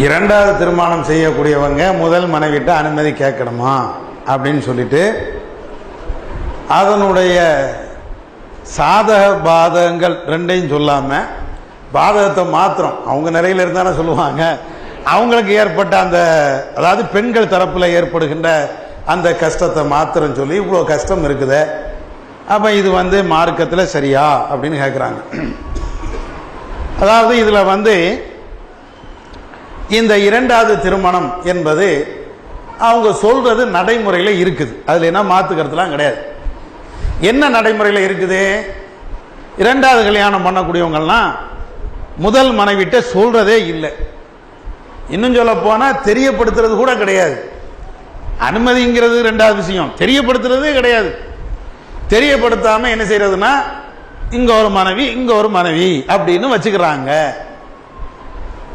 இரண்டாவது திருமணம் செய்யக்கூடியவங்க முதல் மனைவிட்ட அனுமதி கேட்கணுமா அப்படின்னு சொல்லிட்டு அதனுடைய சாதக பாதகங்கள் ரெண்டையும் சொல்லாம பாதகத்தை மாத்திரம் அவங்க நிலையில இருந்தானே சொல்லுவாங்க. அவங்களுக்கு ஏற்பட்ட அந்த அதாவது பெண்கள் தரப்புல ஏற்படுகின்ற அந்த கஷ்டத்தை மாத்திரம் சொல்லி இவ்வளவு கஷ்டம் இருக்குது, அப்ப இது மார்க்கத்தில் சரியா அப்படின்னு கேட்குறாங்க. அதாவது இதுல இந்த இரண்டாவது திருமணம் என்பது அவங்க சொல்றது நடைமுறையில் இருக்குது, அதுல என்ன மாத்துக்கிறதுலாம் கிடையாது. என்ன நடைமுறையில் இருக்குது? இரண்டாவது கல்யாணம் பண்ணக்கூடியவங்கலாம் முதல் மனைவிட்ட சொல்றதே இல்லை. இன்னும் சொல்ல போனா தெரியப்படுத்துறது கூட கிடையாது. அனுமதிங்கிறது ரெண்டாவது விஷயம், தெரியப்படுத்துறதே கிடையாது. தெரியப்படுத்தாம என்ன செய்யறதுன்னா இங்க ஒரு மனைவி இங்க ஒரு மனைவி அப்படின்னு வச்சுக்கிறாங்க.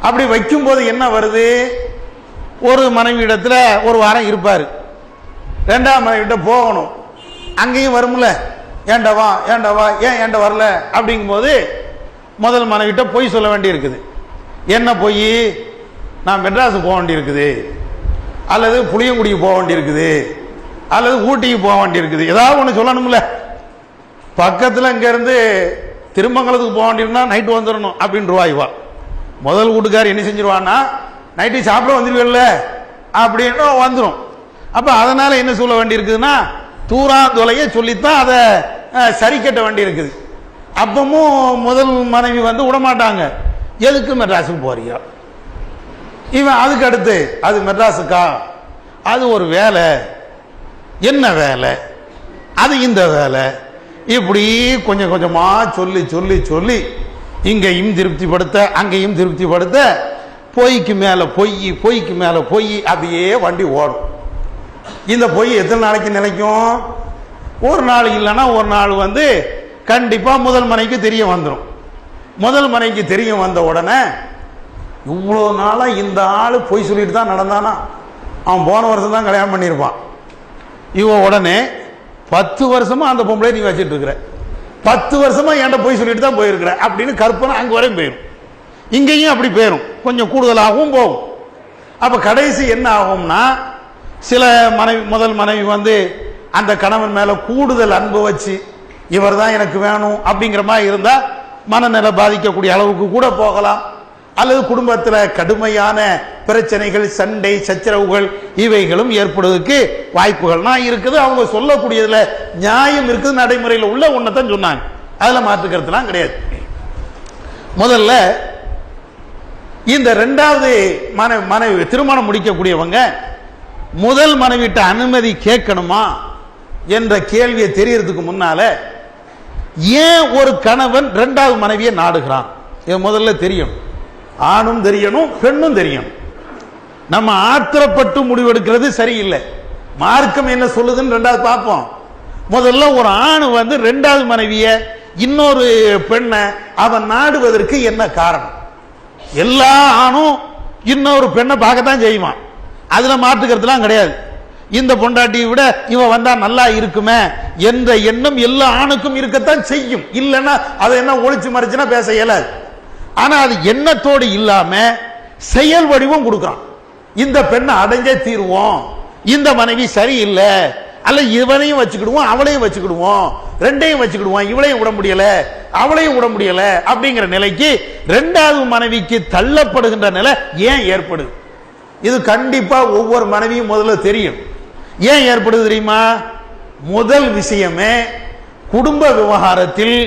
அப்படி வைக்கும் போது என்ன வருது? ஒரு மனைவி இடத்துல ஒரு வாரம் இருப்பாரு, ரெண்டாவது மனைவிட்ட போகணும், அங்கேயும் வரும்ல, ஏண்டா வா ஏண்டா வா ஏன் ஏண்ட வரல அப்படிங்கும் போது முதல் மனைவிட்ட பொய் சொல்ல வேண்டி இருக்குது. என்ன பொய்? நான் மெட்ராஸுக்கு போக வேண்டி இருக்குது, அல்லது புளியங்குடிக்கு போக வேண்டி இருக்குது, அல்லது ஊட்டிக்கு போக வேண்டி இருக்குது, ஏதாவது ஒன்று சொல்லணும்ல. பக்கத்தில் இங்க இருந்து திருமங்கலத்துக்கு போக வேண்டியிருந்தா நைட்டு வந்துடணும் அப்படின்னு ரூபாய்வா. முதல் வீட்டுக்கார் என்ன செஞ்சிருவான்னா நைட்டு சாப்பிட வந்துருவீல்ல அப்படின்னு வந்துடும். அப்ப அதனால என்ன சொல்ல வேண்டி இருக்குதுன்னா தூராந்தொலைய சொல்லித்தான் அதை சரி கட்ட வேண்டி இருக்குது. அப்பமும் முதல் மனைவி விடமாட்டாங்க. எதுக்கு மெட்ராஸுக்கு போறியா? இவன் அதுக்கு அடுத்து அது மெட்ராஸுக்கா, அது ஒரு வேலை, என்ன வேலை, அது இந்த வேலை, இப்படி கொஞ்சம் கொஞ்சமா சொல்லி சொல்லி சொல்லி இங்கேயும் திருப்திப்படுத்த அங்கேயும் திருப்திப்படுத்த பொய்க்கு மேல பொய் பொய்க்கு மேல பொய் அப்படியே வண்டி ஓடும். இந்த பொய் எத்தனை நாளைக்கு நிலைக்கும்? ஒரு நாள் இல்லைன்னா ஒரு நாள் கண்டிப்பா முதல் மனைவிக்கு தெரிய வந்துடும். முதல் மனைவிக்கு தெரிய வந்த உடனே இவ்வளவு நாளா இந்த ஆளு பொய் சொல்லிட்டு தான் நடந்தானா, அவன் போன வருஷம் தான் கல்யாணம் பண்ணியிருப்பான். இவன் உடனே 10 வருஷமா அந்த பொம்பளை நீ வச்சிட்டு இருக்கிற, 10 வருஷமா என்கிட்ட பொய் சொல்லிட்டு தான் போயிருக்கிற அப்படின்னு கற்பனை அங்க வரையும் போயிடும். இங்கேயும் அப்படி போயிடும், கொஞ்சம் கூடுதலாகவும் போகும். அப்ப கடைசி என்ன ஆகும்னா சில மனைவி முதல் மனைவி அந்த கணவன் மேல கூடுதல் அன்பு வச்சு இவர் தான் எனக்கு வேணும் அப்படிங்கிற மாதிரி இருந்தா மனநிலை பாதிக்கக்கூடிய அளவுக்கு கூட போகலாம். அல்லது குடும்பத்தில் கடுமையான பிரச்சனைகள், சண்டை சச்சரவுகள் இவைகளும் ஏற்படுவதற்கு வாய்ப்புகள்லாம் இருக்குது. அவங்க சொல்லக்கூடியதுல நியாயம் இருக்குது, நடைமுறையில் உள்ள ஒன்னதான் சொன்னாங்க, அதுல மாற்றுக்கிறதுலாம் கிடையாது. முதல்ல இந்த ரெண்டாவது மனைவி திருமணம் முடிக்கக்கூடியவங்க முதல் மனைவிட்ட அனுமதி கேட்கணுமா என்ற கேள்வியை தெரியறதுக்கு முன்னால ஏன் ஒரு கணவன் ரெண்டாவது மனைவியை நாடுகிறான் இது முதல்ல தெரியும். ஆணும் தெரியணும், பெண்ணும் தெரியணும். நம்ம ஆத்திரப்பட்டு முடிவெடுக்கிறது சரியில்லை. மார்க்கம் என்ன சொல்லுதுன்னு ரெண்டாவது பார்ப்போம். முதல்ல ஒரு ஆணு ரெண்டாவது மனைவிய இன்னொரு பெண்ணை அவன் நாடுவதற்கு என்ன காரணம்? எல்லா ஆணும் இன்னொரு பெண்ணை பார்க்கத்தான் செய்வான், அதுல மாற்றுக்கிறதுலாம் கிடையாது. இந்த பொண்டாட்டியை விட இவன் வந்தா நல்லா இருக்குமே என்ற எண்ணம் எல்லா ஆணுக்கும் இருக்கத்தான் செய்யும். இல்லைன்னா அதை என்ன ஒளிச்சு மறைச்சுன்னா பேச இயலாது. ஆனா அது எண்ணத்தோடு இல்லாம செயல் வடிவம் கொடுக்கிறான். இந்த பெண்ணை அடைஞ்சே தீர்வோம், இந்த மனைவி சரியில்லை, அல்ல இவனையும் வச்சுக்கிடுவோம் அவளையும் வச்சுக்கிடுவோம், ரெண்டையும் வச்சுக்கிடுவோம், இவளையும் விட முடியல அவளையும் விட முடியல அப்படிங்கிற நிலைக்கு ரெண்டாவது மனைவிக்கு தள்ளப்படுகின்ற நிலை ஏன் ஏற்படுது? இது கண்டிப்பா ஒவ்வொரு மனைவியும் முதல்ல தெரியும். ஏன் ஏற்படுது தெரியுமா? முதல் விஷயமே குடும்ப விவகாரத்தில்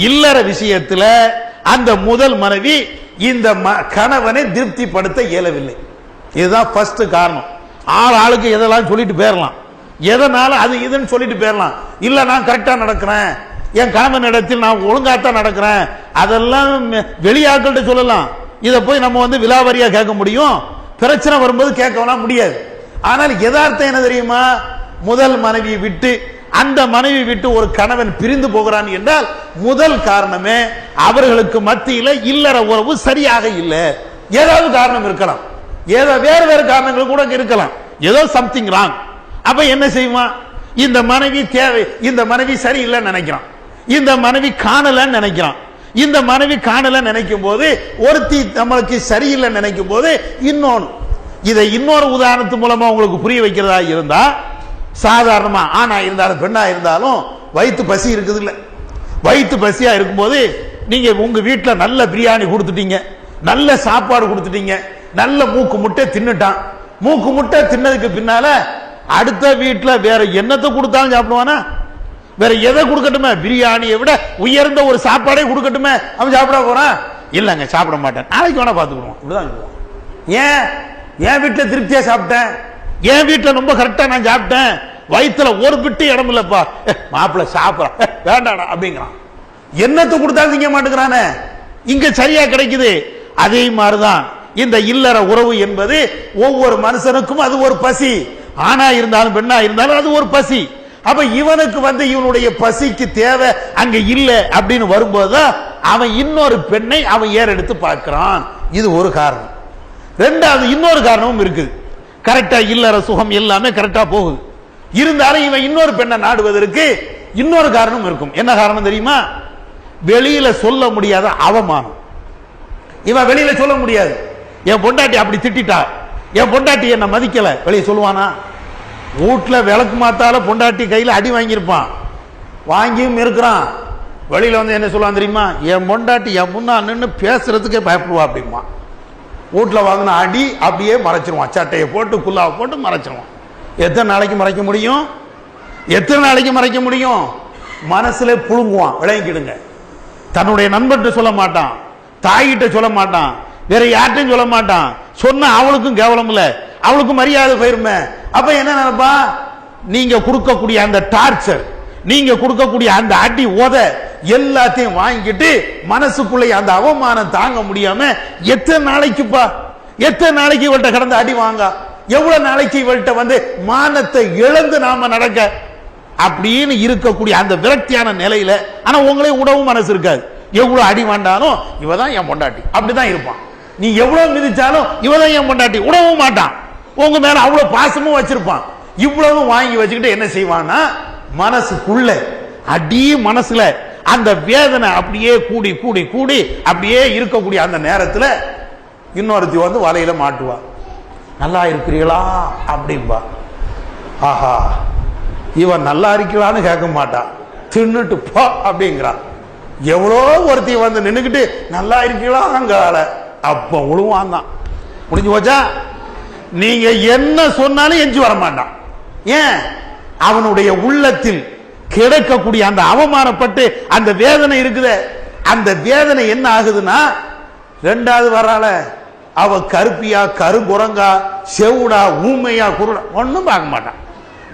இல்லற விஷயத்துல அந்த முதல் மனைவி இந்த கணவனை திருப்திப்படுத்த இயலவில்லை. இதுதான் ஃபர்ஸ்ட் காரணம். ஆளுக்கு எதெல்லாம் சொல்லிட்டு போயிடலாம், எதனால அது இதுன்னு சொல்லிட்டு போயிடலாம். இல்ல நான் கரெக்டா நடக்கிறேன், என் கணவன் இடத்தில் நான் ஒழுங்காத்தான் நடக்கிறேன், அதெல்லாம் வெளியாட்கள்ட்ட சொல்லலாம். இதை போய் நம்ம விலாவரியா கேட்க முடியும்? பிரச்சனை வரும்போது கேட்கலாம் முடியாது. ஆனால் யதார்த்தம் என்ன தெரியுமா? முதல் மனைவியை விட்டு அந்த மனைவி விட்டு ஒரு கணவன் பிரிந்து போகிறான் என்றால் முதல் காரணமே அவர்களுக்கு மத்தியில இல்லற உறவு சரியாக இல்லை. ஏதாவது காரணம் இருக்கலாம், ஏதோ வேறு வேறு காரணங்கள் கூட இருக்கலாம், ஏதோ சம்திங் ராங். அப்ப என்ன செய்வான்? இந்த மனைவி தேவை, இந்த மனைவி சரியில்லைன்னு நினைக்கிறான், இந்த மனைவி காணலன்னு நினைக்கிறான், இந்த மனைவி காணல நினைக்கும் போது, ஒருத்தி நம்மளுக்கு சரியில்லை நினைக்கும் போது இன்னொன்னு. இதை இன்னொரு உதாரணத்து மூலமா உங்களுக்கு புரிய வைக்கிறதா இருந்தா, சாதாரணமா ஆணா இருந்தாலும் பெண்ணா இருந்தாலும் வயிற்று பசி இருக்குது இல்ல, வயிற்று பசியா இருக்கும்போது நீங்க உங்க வீட்டில் நல்ல பிரியாணி கொடுத்துட்டீங்க, நல்ல சாப்பாடு கொடுத்துட்டீங்க, நல்ல மூக்கு முட்டை தின்னுட்டான். மூக்கு முட்டை தின்னதுக்கு பின்னால அடுத்த வீட்டில் வேற என்னத்தை கொடுத்தாலும் சாப்பிடுவானா? வேற எதை கொடுக்கட்டுமே? பிரியாணியை விட உயர்ந்த ஒரு சாப்பாடே கொடுக்கட்டுமே, அவன் சாப்பிட போறான்? இல்லங்க சாப்பிட மாட்டேன், நாளைக்கு வேணா பார்த்துக்கிடுவோம். இப்படிதான் சொல்லுவான். ஏன்? என் வீட்டில் திருப்தியா சாப்பிட்டேன், என் வீட்டில் ரொம்ப கரெக்டா நான் சாப்பிட்டேன், வயிற்றுல ஒரு பிட்டு இடம் இல்லப்பா, மாப்பிள்ள சாப்பிட வேண்டாடா அப்படிங்கிறான். என்னத்தை கொடுத்தாலும் திங்க மாட்டேங்கிறானே, இங்க சரியா கிடைக்குது. அதே மாதிரிதான் இந்த இல்லற உறவு என்பது ஒவ்வொரு மனுஷனுக்கும் அது ஒரு பசி. ஆணா இருந்தாலும் பெண்ணா இருந்தாலும் அது ஒரு பசி. அப்ப இவனுக்கு இவனுடைய பசிக்கு தேவை அங்க இல்ல அப்படின்னு வரும்போதுதான் அவன் இன்னொரு பெண்ணை அவன் ஏறெடுத்து பார்க்கிறான். இது ஒரு காரணம். ரெண்டாவது இன்னொரு காரணமும் இருக்குது. கரெக்டா இல்லற சுகம் எல்லாமே கரெக்டா போகுது, இருந்தாலும் இவன் இன்னொரு பெண்ணை நாடுவதற்கு இன்னொரு காரணம் இருக்கும். என்ன காரணம் தெரியுமா? வெளியில சொல்ல முடியாத அவமானம். இவன் வெளியில சொல்ல முடியாது. என் பொண்டாட்டி அப்படி திட்டா, என் பொண்டாட்டி என்ன மதிக்கல, வெளியே சொல்லுவானா? வீட்டுல விளக்கு மாத்தால பொண்டாட்டி கையில அடி வாங்கியிருப்பான், வாங்கியும் இருக்கிறான். வெளியில என்ன சொல்லுவான் தெரியுமா? என் பொண்டாட்டி என் முன்னா நின்று பேசுறதுக்கே பயப்படுவா அப்படிமா. வீட்டுல வாங்கின அடி அப்படியே மறைச்சிருவான், சட்டையை போட்டு குல்லாவை போட்டு மறைச்சிருவான். எத்தனை நாளைக்கு மறைக்க முடியும்? எத்தனை நாளைக்கு மறைக்க முடியும்? மனசுல புழுங்குவான். விளங்கிடுங்க. தன்னுடைய நண்பர்கிட்ட சொல்ல மாட்டான், தாயிட்ட சொல்ல மாட்டான், வேற யார்ட்டையும் சொல்ல மாட்டான். சொன்ன அவளுக்கும் கேவலம் இல்ல, அவளுக்கும் மரியாதை போயிருமே. அப்ப என்ன நினைப்பா? நீங்க கொடுக்கக்கூடிய அந்த டார்ச்சர், நீங்க கொடுக்கக்கூடிய அந்த அடி உத எல்லாத்தையும் வாங்கிட்டு மனசுக்குள்ளே அந்த அவமானம் தாங்க முடியாம எத்தனை நாளைக்குப்பா, எத்தனை நாளைக்கு இவள்கிட்ட கடந்து அடி வாங்க, எவ்வளவு நாளைக்கு இவள்கிட்ட மானத்தை இழந்து நாம நடக்க அப்படின்னு இருக்கக்கூடிய அந்த விரக்தியான நிலையில. ஆனா உங்களே உடவும் மனசு இருக்காது. எவ்வளவு அடி வாண்டாலும் இவதான் என் பொண்டாட்டி அப்படிதான் இருப்பான். நீ எவ்வளவு மிதிச்சாலும் இவதான் என் பொண்டாட்டி உடவும் மாட்டான். உங்க மேல அவ்வளவு பாசமும் வச்சிருப்பான். இவ்வளவு வாங்கி வச்சுக்கிட்டு என்ன செய்வான்னா, மனசுக்குள்ள அடி மனசுல அந்த வேதனை அப்படியே கூடி கூடி கூடி அப்படியே இருக்கக்கூடிய அந்த நேரத்துல இன்னொருத்தி வலையில மாட்டுவா. நல்லா இருக்கிறீங்களா அப்படின்பா. ஆஹா, இவன் நல்லா இருக்கிறான்னு கேட்க மாட்டான், தின்னுட்டு போ அப்படிங்கிறான். எவ்வளோ ஒருத்தி நின்னுக்கிட்டு நல்லா இருக்கீங்களா அங்கால அப்ப உழுவான் தான். முடிஞ்சு போச்சா? நீங்க என்ன சொன்னாலும் எஞ்சி வர மாட்டான். ஏன்? அவனுடைய உள்ளத்தில் கிடைக்கக்கூடிய அந்த அவமானப்பட்டு அந்த வேதனை இருக்குது. அந்த வேதனை என்ன ஆகுதுன்னா, ரெண்டாவது வரால அவ கருப்பியா கருங்குரங்கா செவுடா ஊமையா குருடா ஒன்னும் பார்க்க மாட்டான்.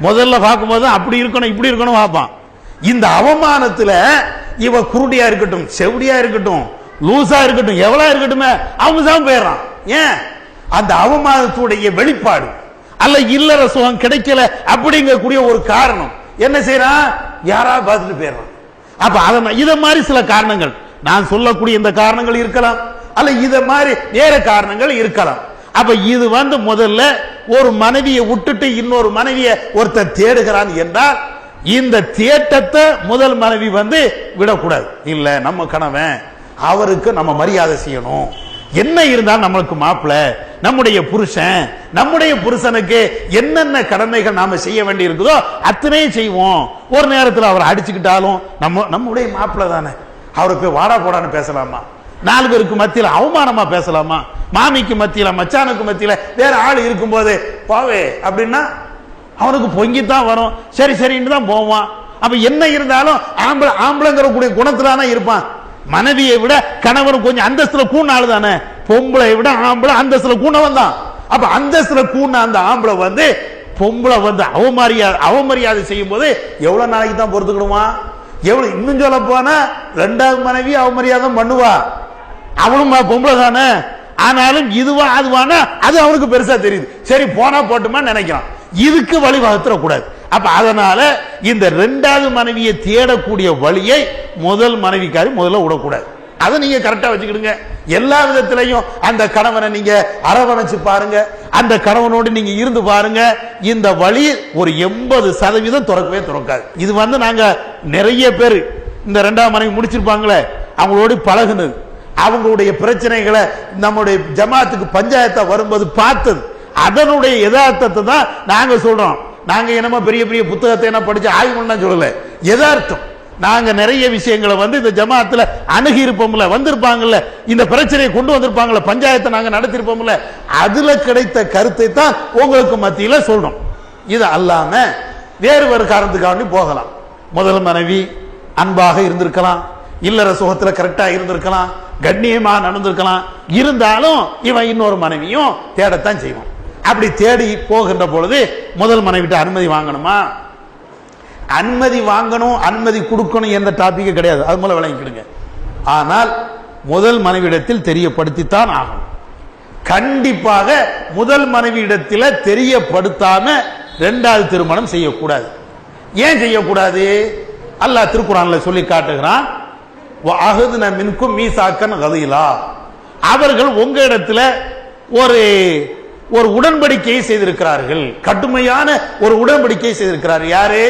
முதல்ல பார்க்கும்போது அப்படி இருக்கணும் இப்படி இருக்கணும் பார்ப்பான். இந்த அவமானத்துல இவ குருடியா இருக்கட்டும், செவுடியா இருக்கட்டும், லூசா இருக்கட்டும், எவ்வளவு இருக்கட்டும், அவங்க தான் போயிடறான். ஏன்? அந்த அவமானத்துடைய வெளிப்பாடு அல்ல இல்லற சுகம் கிடைக்கல அப்படிங்கக்கூடிய ஒரு காரணம். என்ன செய்யறான்? யாரா பார்த்துட்டு போயிடறான். அப்ப இத மாதிரி சில காரணங்கள் நான் சொல்லக்கூடிய இந்த காரணங்கள் இருக்கலாம், அல்ல இத மாதிரி வேற காரணங்கள் இருக்கலாம். அப்ப இது முதல்ல ஒரு மனைவியை விட்டுட்டு இன்னொரு மனைவியை ஒருத்தர் தேடுகிறான் என்றால் இந்த தேட்டத்தை முதல் மனைவி விடக்கூடாது. இல்ல நம்ம கணவன், அவருக்கு நம்ம மரியாதை செய்யணும். என்ன இருந்தாலும் நம்மளுக்கு மாப்பிள்ள, நம்முடைய புருஷன், நம்முடைய புருஷனுக்கு என்னென்ன கடமைகள் நாம செய்ய வேண்டி இருக்குதோ அத்தனையும் செய்வோம். ஒரு நேரத்தில் அவர் அடிச்சுக்கிட்டாலும் நம்முடைய மாப்பிள்ள தானே, அவருக்கு வாடா போடான்னு பேசலாமா? 4 பேருக்கு மத்தியில் அவமானமா பேசலாமா? மாமிக்கு மத்தியில மச்சானுக்கு மத்தியில வேற ஆள் இருக்கும் போது போவே அப்படின்னா அவனுக்கு பொங்கித்தான் வரும். சரி சரின்னு தான் போவான். அப்ப என்ன இருந்தாலும் ஆம்பளைங்கிற கூடிய குணத்துல இருப்பான். மனைவியை விட கணவன் கொஞ்சம் அந்தஸ்துல கூண ஆளு தானே. பொம்பளை விட ஆம்பளை அந்தஸ்துல கூணவன் தான். அப்ப அந்தஸ்துல கூண அந்த ஆம்பளை பொம்பளை அவமரியாதை செய்யும் போது எவ்வளவு நாளைக்கு தான் பொறுத்துக்கிடுவான்? எவ்வளவு இன்னும் சொல்ல போனா 2வது மனைவி அவமரியாதை பண்ணுவா. அவளும் பொம்பளை தானே. ஆனாலும் இதுவா அதுவானா அது அவனுக்கு பெருசா தெரியுது. சரி போனா போட்டுமா நினைக்கிறான். இதுக்கு வழிவகுத்துற கூடாது. அப்ப அதனால இந்த 2வது மனைவியை தேடக்கூடிய வழியை முதல் மனைவிக்காரி முதல்ல விடக்கூடாது. அதை நீங்க கரெக்டா வச்சுக்கிடுங்க. எல்லா விதத்திலையும் அந்த கணவனை நீங்க அரவணைச்சு பாருங்க, அந்த கணவனோடு நீங்க இருந்து பாருங்க. இந்த வழி ஒரு 80% திறக்கவே திறக்காது. இது நாங்க நிறைய பேர் இந்த 2வது மனைவி முடிச்சிருப்பாங்களே அவங்களோடு பழகுனது, அவங்களுடைய பிரச்சனைகளை நம்முடைய ஜமாத்துக்கு பஞ்சாயத்தா வரும்போது பார்த்தது, அதனுடைய யதார்த்தத்தை தான் நாங்க சொல்றோம். நாங்க என்னமோ பெரிய பெரிய புத்தகத்தை என்ன படிச்சு ஆய்வு பண்ண சொல்லல, யதார்த்தம். நாங்க நிறைய விஷயங்களை இந்த ஜமாத்துல அணுகி இருப்போம்ல, வந்திருப்பாங்கல்ல, இந்த பிரச்சனையை கொண்டு வந்திருப்பாங்கல்ல, பஞ்சாயத்தை நாங்க நடத்திருப்போம்ல, அதுல கிடைத்த கருத்தை தான் உங்களுக்கு மத்தியில சொல்றோம். இது அல்லாம வேறு ஒரு காரணத்துக்காக போகலாம். முதல் மனைவி அன்பாக இருந்திருக்கலாம், இல்லற சுகத்துல கரெக்டா இருந்திருக்கலாம், கண்ணியமா நடந்திருக்கலாம். இருந்தாலும் இவன் இன்னொரு மனைவியும் தேடத்தான் செய்வான். அப்படி தேடி போகின்ற பொழுது முதல் மனைவிட்ட அனுமதி வாங்கணுமா? அனுமதி வாங்கணும், அனுமதி கொடுக்கணும் என்ற டாபிக் கிடையாது, அது மூலம் விளங்கிக்கிடுங்க. ஆனால் முதல் மனைவியிடத்தில் தெரியப்படுத்தித்தான் ஆகணும். கண்டிப்பாக முதல் மனைவியிடத்தில் தெரியப்படுத்தாம இரண்டாவது திருமணம் செய்யக்கூடாது. ஏன் செய்யக்கூடாது? அல்லாஹ் திருக்குர்ஆன்ல சொல்லி காட்டுகிறான், வஅஹதுன மின்கும் மீசாக்கன் கலீலா, அவர்கள் உங்க இடத்துல ஒரு உடன்படிக்கையை செய்திருக்கிறார்கள், கடுமையான ஒரு உடன்படிக்கை செய்திருக்கிறார். யாரு?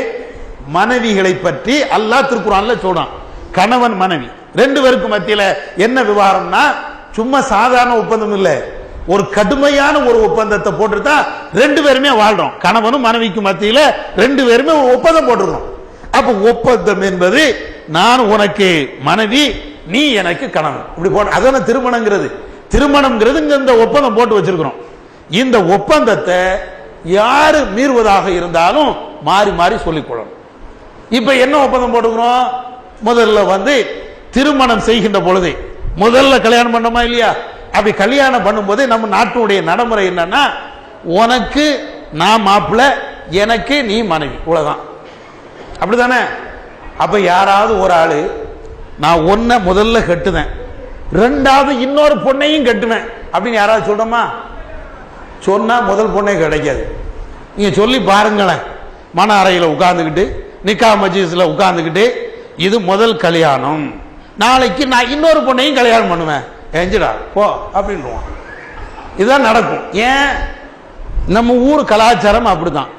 மனைவிகளை பற்றி அல்லாஹ் திருக்குர்ஆன்ல சொல்றான். கணவன் மனைவி ரெண்டு பேருக்கு மத்தியில என்ன விவகாரம்னா, சும்மா சாதாரண ஒப்பந்தம் இல்லை, ஒரு கடுமையான ஒரு ஒப்பந்தத்தை போட்டுதான் ரெண்டு பேருமே வாழ்றோம். கணவனும் மனைவிக்கு மத்தியில ரெண்டு பேருமே ஒரு ஒப்பந்தம் போட்டுருக்கோம். அப்ப ஒப்பந்தம் என்பது நான் உனக்கு மனைவி, நீ எனக்கு கணவன், இப்படி போட்டு அதான திருமணங்கிறது. திருமணம்ங்கிறது இந்த ஒப்பந்தம் போட்டு வச்சிருக்கிறோம். இந்த ஒப்பந்தத்தை யாரு மீறுவதாக இருந்தாலும் மாறி மாறி சொல்லிக் கொள்ளணும். இப்ப என்ன ஒப்பந்தம் போட்டுக்கிறோம்? முதல்ல திருமணம் செய்கின்ற பொழுது முதல்ல கல்யாணம் பண்ணோமா இல்லையா? அப்படி கல்யாணம் பண்ணும்போது நம்ம நாட்டுடைய நடைமுறை என்னன்னா, உனக்கு நான் மாப்பிள்ளை, எனக்கு நீ மனைவி, இவ்வளவுதான். அப்படித்தானே? அப்ப யாராவது ஒரு ஆளு நான் ஒன்ன முதல்ல கட்டுவேன், ரெண்டாவது இன்னொரு பொண்ணையும் கட்டுவேன் அப்படின்னு யாராவது சொல்றோமா? சொன்னா முதல் பொண்ணே கிடைக்காது. நீங்க சொல்லி பாருங்களேன். மன அறையில் உட்கார்ந்துக்கிட்டு, நிக்கா மஜ்லிஸ்ல உட்கார்ந்துக்கிட்டு, இது முதல் கல்யாணம், நாளைக்கு நான் இன்னொரு பொண்ணையும் கல்யாணம் பண்ணுவேன், எஞ்சிடா போ அப்படின்றான். இதுதான் நடக்கும். ஏன்? நம்ம ஊர் கலாச்சாரம் அப்படிதான்.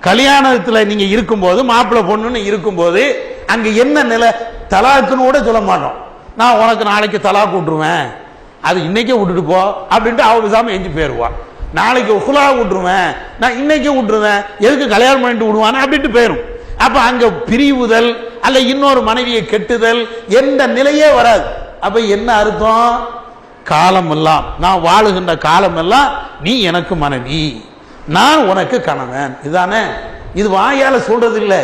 கல்யாணத்தில் நீங்க இருக்கும்போது, மாப்பிள்ளை பொண்ணுன்னு இருக்கும்போது அங்க என்ன நிலை, தலாக்குன்னு கூட சொல்ல மாட்டோம். நான் உனக்கு நாளைக்கு தலாக்கு விட்டுருவேன், அது இன்னைக்கே விட்டுட்டு போ அப்படின்ட்டு அவ விசாம எஞ்சி போயிருவா. நாளைக்கு உலா விட்டுருவேன், நான் இன்னைக்கே விட்டுருவேன், எதுக்கு கல்யாணம் பண்ணிட்டு விடுவானே அப்படின்ட்டு போயிரும். அப்ப அங்க பிரிவுதல் அல்ல இன்னொரு மனைவியை கெட்டுதல் எந்த நிலையே வராது. அப்ப என்ன அர்த்தம்? காலம் எல்லாம், நான் வாழுகின்ற காலம் எல்லாம் நீ எனக்கு மனைவி, நான் உனக்கு கணவன். இதுதானே? இது வாயால சொல்றது இல்லை,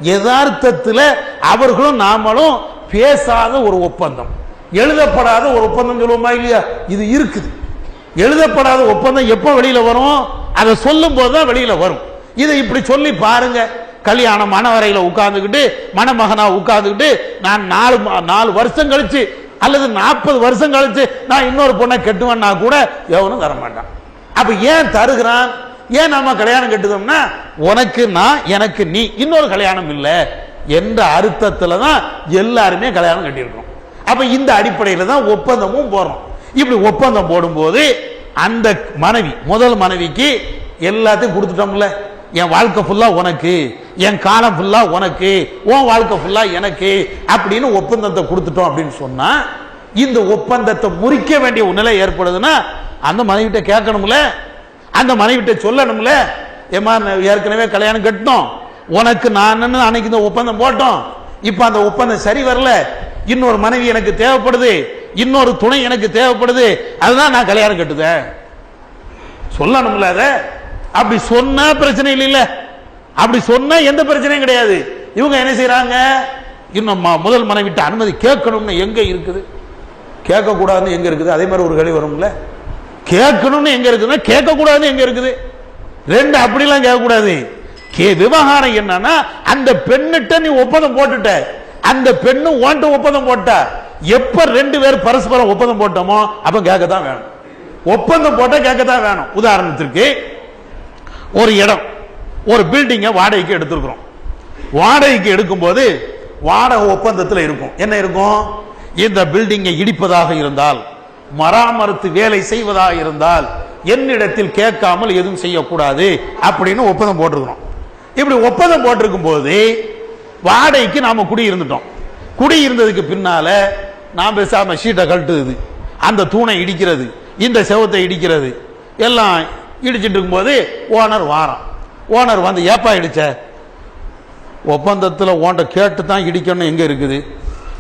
யதார்த்தத்தில் அவர்களும் நாமளும் பேசாத ஒரு ஒப்பந்தம், எழுதப்படாத ஒரு ஒப்பந்தம் சொல்லுவோமா இல்லையா? இது இருக்குது. எழுதப்படாத ஒப்பந்தம் எப்போ வெளியில வரும்? அதை சொல்லும் போதுதான் வெளியில வரும். இதை இப்படி சொல்லி பாருங்க. கல்யாணம் மணவரையில உட்கார்ந்துக்கிட்டு, மணமகனா உட்கார்ந்துக்கிட்டு, நான் 4 வருஷம் கழிச்சு அல்லது 40 வருஷம் கழிச்சு நான் இன்னொரு பொண்ணை கட்டுவேன்னா கூட எவனும் தரமாட்டான். அப்ப ஏன் தருகிறான்? ஏன் நாம கல்யாணம் கட்டுதோம்னா, உனக்கு நான், எனக்கு நீ, இன்னொரு கல்யாணம் இல்லை என்ற அர்த்தத்துல தான் எல்லாருமே கல்யாணம் கட்டியிருக்கோம். அப்ப இந்த அடிப்படையில தான் ஒப்பந்தமும் போறோம். இப்படி ஒப்பந்தம் போடும்போது அந்த மனைவி, முதல் மனைவிக்கு எல்லாத்தையும் கொடுத்துட்டோம்ல, என் வாழ்க்கை ஃபுல்லா உனக்கு, என் காலம் ஃபுல்லா உனக்கு, உன் வாழ்க்கை ஃபுல்லா எனக்கு அப்படின்னு ஒப்பந்தத்தை கொடுத்துட்டோம் அப்படின்னு சொன்னா, இந்த ஒப்பந்தத்தை முறிக்க வேண்டிய நிலை ஏற்படுதுன்னா அந்த மனைவிட்ட கேட்கணும்ல, அந்த மனைவிட்ட சொல்லணும்ல, ஏமா ஏற்கனவே கல்யாணம் கட்டணும், உனக்கு நான் அன்னைக்கு இந்த ஒப்பந்தம் போட்டோம், இப்ப அந்த ஒப்பந்தம் சரி வரல, இன்னொரு மனைவி எனக்கு தேவைப்படுது, இன்னொரு துணை எனக்கு தேவைப்படுது, அதுதான் நான் கல்யாணம் கட்டுதேன் சொல்லணும்ல. அத அப்படி சொன்னா பிரச்சனை இல்ல, அப்படி சொன்னா எந்த பிரச்சனையும் கிடையாது. இவங்க என்ன செய்யறாங்க? இன்னும் முதல் மனைவிட்ட அனுமதி கேட்கணும்னு எங்க இருக்குது? கேட்க கூடாதுன்னு எங்க இருக்குது? அதே மாதிரி ஒரு கேள்வி வரும்ல, கேட்கணும்னு எங்க இருக்குதுன்னா கேட்க கூடாதுன்னு எங்க இருக்குது? ரெண்டு அப்படிலாம் கேட்க கூடாது. விவகாரம் என்னன்னா, அந்த பெண்ணிட்ட நீ ஒப்பந்தம் போட்டுட்ட, அந்த பெண்ணு ஓன்ட்ட ஒப்பந்தம் போட்டா, எப்ப ரெண்டு பேர் பரஸ்பரம் ஒப்பந்தம் போட்டோமோ அப்ப கேட்கத்தான் வேணும். ஒப்பந்தம் போட்டா கேட்கத்தான் வேணும். உதாரணத்திற்கு ஒரு இடம், ஒரு பில்டிங்கை வாடகைக்கு எடுத்திருக்கிறோம். வாடகைக்கு எடுக்கும் போது வாடகை ஒப்பந்தத்தில் இருக்கும். என்ன இருக்கும்? இந்த பில்டிங்கை இடிப்பதாக இருந்தால், மராமத்து வேலை செய்வதாக இருந்தால் என்னிடத்தில் கேட்காமல் எதுவும் செய்யக்கூடாது அப்படின்னு ஒப்பந்தம் போட்டிருக்கிறோம். இப்படி ஒப்பந்தம் போட்டிருக்கும் போது வாடகைக்கு நாம குடியிருந்துட்டோம். குடியிருந்ததுக்கு பின்னால நான் பேசாம ஷீட்டை கழட்டுது, அந்த தூணை இடிக்கிறது, இந்த செவத்தை இடிக்கிறது, எல்லாம் இடிச்சிட்டு இருக்கும்போது ஓனர் வாரம். ஓனர் வந்து ஏப்பா இடிச்ச? ஒப்பந்தத்தில் ஓண்ட கேட்டு தான் இடிக்கணும் எங்க இருக்குது?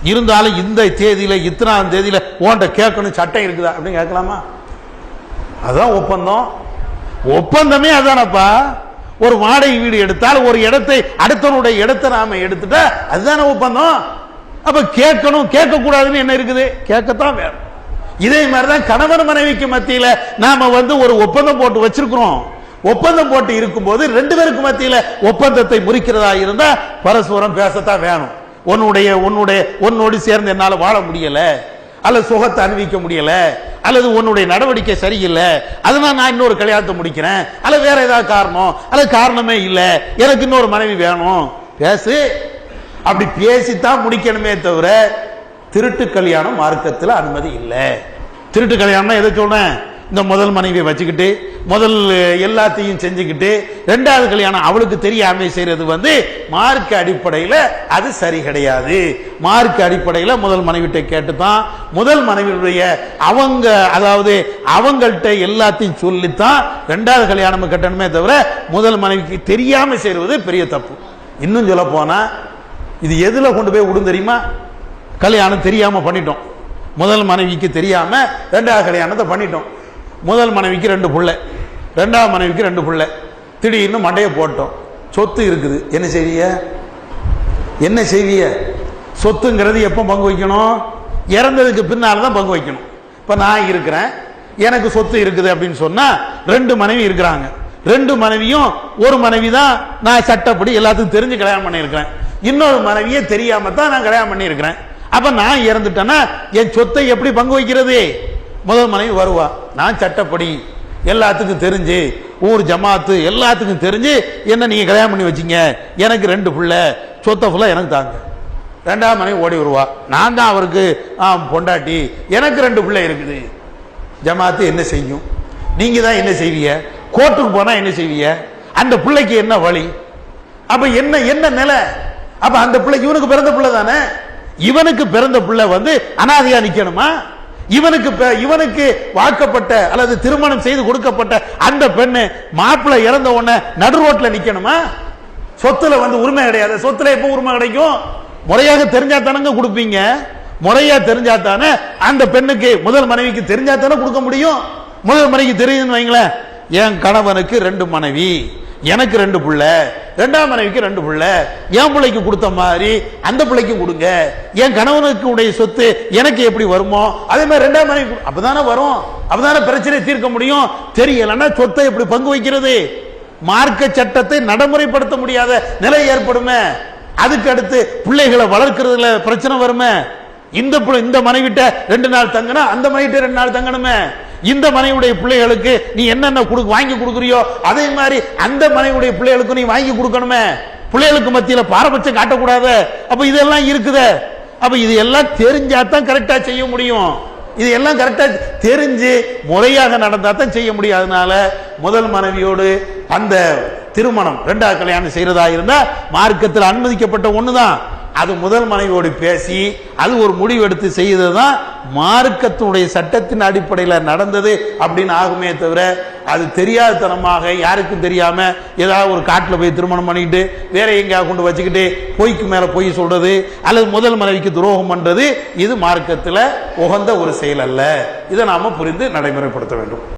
இருந்தாலும் இந்த தேதியில இத்தனாம் தேதியில ஓண்ட கேட்கணும் சட்டம் இருக்குதா அப்படின்னு கேட்கலாமா? அதான் ஒப்பந்தம். ஒப்பந்தமே அதானப்பா. ஒரு வாடகை வீடு எடுத்தால் ஒரு இடத்தை அடுத்தவனுடைய இடத்தை நாம எடுத்துட்டா அதுதானே ஒப்பந்தம். அப்ப கேட்கணும் கேட்க கூடாதுன்னு என்ன இருக்குது? கேட்கத்தான் வேணும். இதே மாதிரிதான் கணவன் மனைவிக்கு மத்தியில நாம ஒரு ஒப்பந்தம் போட்டு வச்சிருக்கிறோம். ஒப்பந்தம் போட்டு இருக்கும்போது ரெண்டு பேருக்கு மத்தியில ஒப்பந்தத்தை முறிக்கிறதா இருந்தா பரஸ்பரம் பேசத்தான் வேணும். உன்னோடு சேர்ந்து என்னால வாழ முடியல, அல்லது சுகத்தை அனுபவிக்க முடியல, அல்லது உன்னுடைய நடவடிக்கை சரியில்லை, அதனால நான் இன்னொரு கல்யாணத்தை முடிக்கிறேன், அல்லது வேற ஏதாவது காரணம், அல்லது காரணமே இல்லை, எனக்கு இன்னொரு மனைவி வேணும், பேசு. அப்படி பேசித்தான் முடிக்கணுமே தவிர திருட்டு கல்யாணம் மார்க்கத்தில் அனுமதி இல்லை. திருட்டு கல்யாணம் எதை சொல்றேன்? இந்த முதல் மனைவியை வச்சுக்கிட்டு முதல் எல்லாத்தையும் செஞ்சுக்கிட்டு ரெண்டாவது கல்யாணம் அவளுக்கு தெரியாம செய்யறது மார்க்க அடிப்படையில் அது சரி கிடையாது. மார்க்க அடிப்படையில் முதல் மனைவிட்ட கேட்டுதான் முதல் மனைவியுடைய அதாவது அவங்கள்ட்ட எல்லாத்தையும் சொல்லித்தான் ரெண்டாவது கல்யாணம் கட்டணுமே தவிர முதல் மனைவிக்கு தெரியாம செய்வது பெரிய தப்பு. இன்னும் சொல்ல போனா இது எதுல கொண்டு போய் விடும் தெரியுமா? கல்யாணம் தெரியாம பண்ணிட்டோம், முதல் மனைவிக்கு தெரியாம ரெண்டாவது கல்யாணத்தை பண்ணிட்டோம். முதல் மனைவிக்கு 2 பிள்ளை, ரெண்டாவது மனைவிக்கு 2 பிள்ளை. திடீர்னு மண்டையை போட்டோம், சொத்து இருக்குது. என்ன செய்விய? சொத்துங்கிறது எப்போ பங்கு வைக்கணும்? இறந்ததுக்கு பின்னால தான் பங்கு வைக்கணும். இப்ப நான் இருக்கிறேன், எனக்கு சொத்து இருக்குது அப்படின்னு சொன்னா 2 மனைவி இருக்கிறாங்க. 2 மனைவியும் ஒரு மனைவி தான் நான் சட்டப்படி எல்லாத்துக்கும் தெரிஞ்சு கல்யாணம் பண்ணியிருக்கிறேன், இன்னொரு மனைவியே தெரியாம தான் நான் கல்யாணம் பண்ணியிருக்கிறேன். அப்ப நான் இறந்துட்டேன்னா என் சொத்தை எப்படி பங்கு வைக்கிறது? முதல் மனைவி வருவா, நான் சட்டப்படி எல்லாத்துக்கும் தெரிஞ்சு ஊர் ஜமாத்து எல்லாத்துக்கும் தெரிஞ்சு என்ன நீங்க கல்யாணம் பண்ணி வச்சீங்க, எனக்கு 2 பிள்ளை, சொத்தை ஃபுல்லா எனக்கு தாங்க. ரெண்டாவது மனைவி ஓடி வருவா, நான் தான் அவருக்கு பொண்டாட்டி, எனக்கு 2 பிள்ளை இருக்குது. ஜமாத்து என்ன செய்யும்? நீங்க தான் என்ன செய்வீங்க? கோர்ட்டுக்கு போனா என்ன செய்வீங்க? அந்த பிள்ளைக்கு என்ன வழி? அப்ப என்ன நிலை? அப்ப அந்த பிள்ளைக்கு இவனுக்கு பிறந்த பிள்ளை தானே, இவனுக்கு பிறந்த பிள்ளை அனாதையா நிக்கணுமா? இவனுக்கு வாக்கப்பட்ட அல்லது திருமணம் செய்து கொடுக்கப்பட்ட அந்த பெண்ணு மாப்பிள்ளை இறந்த உடனே நடு ரோட்ல நிக்கணுமா? சொத்துல உரிமை கிடையாது. சொத்துல எப்ப உரிமை கிடைக்கும்? முறையாக தெரிஞ்சா தானங்க கொடுப்பீங்க. முறையா தெரிஞ்சா தானே அந்த பெண்ணுக்கு முதல் மனைவிக்கு தெரிஞ்சா தானே கொடுக்க முடியும். முதல் மனைவிக்கு தெரியுதுன்னு வைங்களேன், என் கணவனுக்கு 2 மனைவி, எனக்கு 2 பிள்ளை, ரெண்டாம் மனைவிக்கு 2 பிள்ளை, என் பிள்ளைக்கு கொடுத்த மாதிரி அந்த பிள்ளைக்கும் கொடுங்க. என் கணவனுக்கு உடைய சொத்து எனக்கு எப்படி வருமோ அதே மாதிரி ரெண்டாம் மனைவி, அப்பதானே வரும், அப்பதானே பிரச்சனை தீர்க்க முடியும். தெரியலன்னா சொத்தை எப்படி பங்கு வைக்கிறது? மார்க்க சட்டத்தை நடைமுறைப்படுத்த முடியாத நிலை ஏற்படுமே. அதுக்கு அடுத்து பிள்ளைகளை வளர்க்கறதுல பிரச்சனை வருமே. இந்த மனைவிட்ட 2 நாள் தங்கினா அந்த மனைவிட்ட 2 நாள் தங்கணுமே. இந்த மனைவியுடைய பிள்ளைகளுக்கு நீ என்னென்ன வாங்கி கொடுக்குறியோ அதே மாதிரி அந்த மனைவியுடைய பிள்ளைகளுக்கு நீ வாங்கி கொடுக்கணுமே. பிள்ளைகளுக்கு மத்தியில பாரபட்சம் காட்டக்கூடாது. அப்ப இதெல்லாம் இருக்குது. அப்ப இது எல்லாம் தெரிஞ்சாதான் கரெக்டா செய்ய முடியும். இது எல்லாம் கரெக்டா தெரிஞ்சு முறையாக நடந்தா தான் செய்ய முடியும். அதனால முதல் மனைவியோடு அந்த திருமணம் ரெண்டாவது கல்யாணம் செய்யறதா இருந்தா மார்க்கத்தில் அனுமதிக்கப்பட்ட ஒண்ணுதான். அது முதல் மனைவியோடு பேசி அது ஒரு முடிவு எடுத்து செய்ததுதான் மார்க்கத்தினுடைய சட்டத்தின் அடிப்படையில் நடந்தது அப்படின்னு ஆகுமே தவிர அது தெரியாதனமாக யாருக்கும் தெரியாம ஏதாவது ஒரு காட்டில் போய் திருமணம் பண்ணிக்கிட்டு வேற எங்கேயாவது கொண்டு வச்சுக்கிட்டு பொய்க்கு மேல பொய் சொல்றது அல்லது முதல் மனைவிக்கு துரோகம் பண்றது இது மார்க்கத்தில் உகந்த ஒரு செயல் அல்ல. இதை நாம புரிந்து நடைமுறைப்படுத்த வேண்டும்.